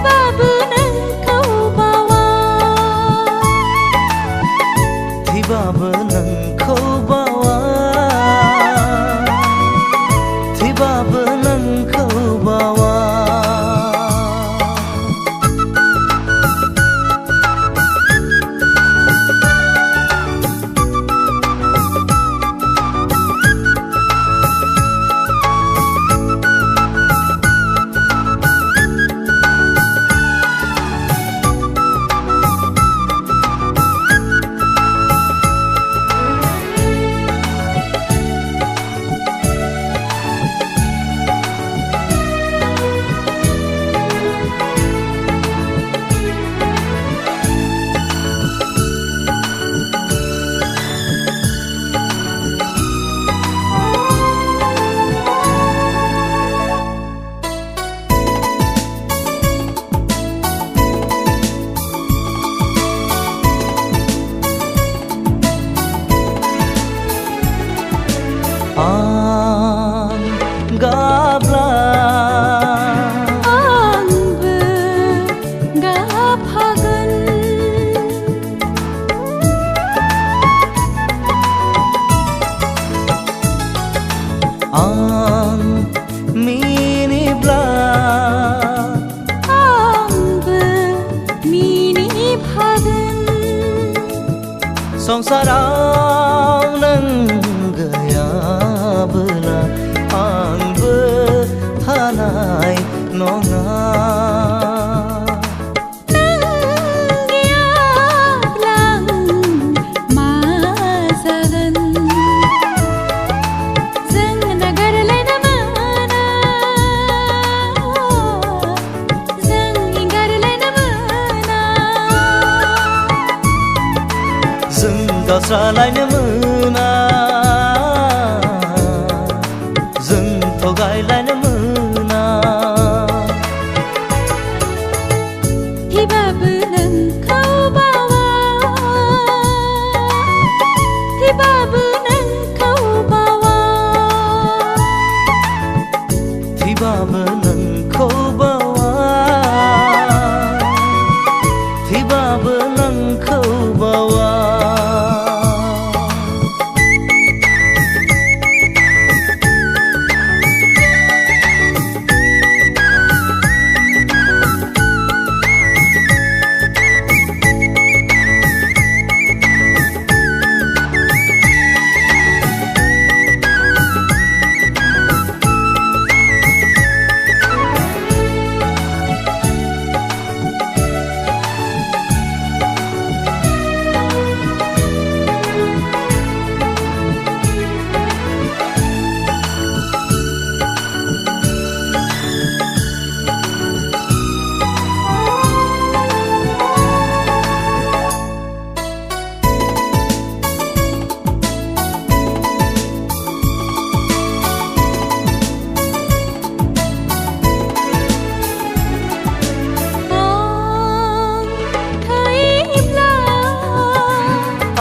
थैबाबो नोंखौ बावा थैबाबो नोंखौ बावा थैबाबो नोंखौ बावा गाब्ला आंबो गाबफागोन आं मिनिब्ला आंबो मिनिफागोन संसाराव नों गैयाबोला आंबो थानाय नङा नों गैयाब्ला आं मा जागोन जों नागारलायनो मोना जों एंगारलायनो मोना जों गावस्रालायनो मोना जों थगायलायनो मोना थैबाबो नोंखौ बावा थैबाबो नोंखौ बावा थैबाबो नोंखौ बावा थैबाबो नोंखौ बावा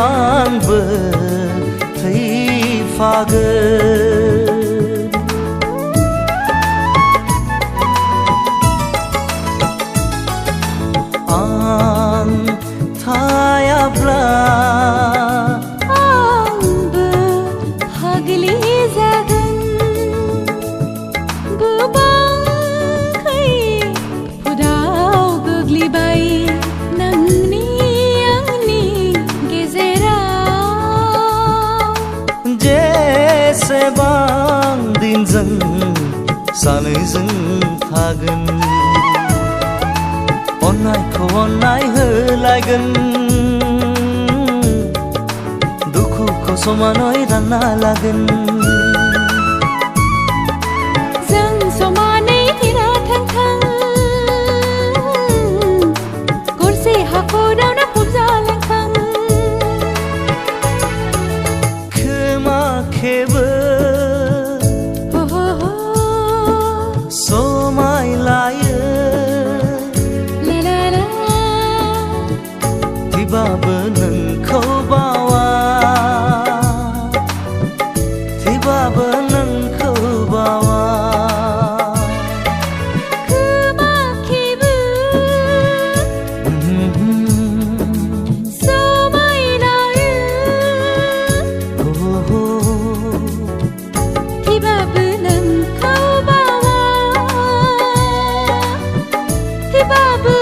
आंबो थैफागोन आं थायाब्ला आंबो फाग्लि जागोन गोबां खैफोदाव गोग्लैबाय नोंनि आंनि गेजेराव जेसेबां दिन जों सानैजों थागोन अननायखौ अननाय होलायगोन दुखुखौ समानै रानना लागोन जों समानै थैना थांथों गरसे हाखरावनो फबजालांथों खोमा खेबो समाय लायो थैबाबो नोंखौ बावा थैबाबो बाबो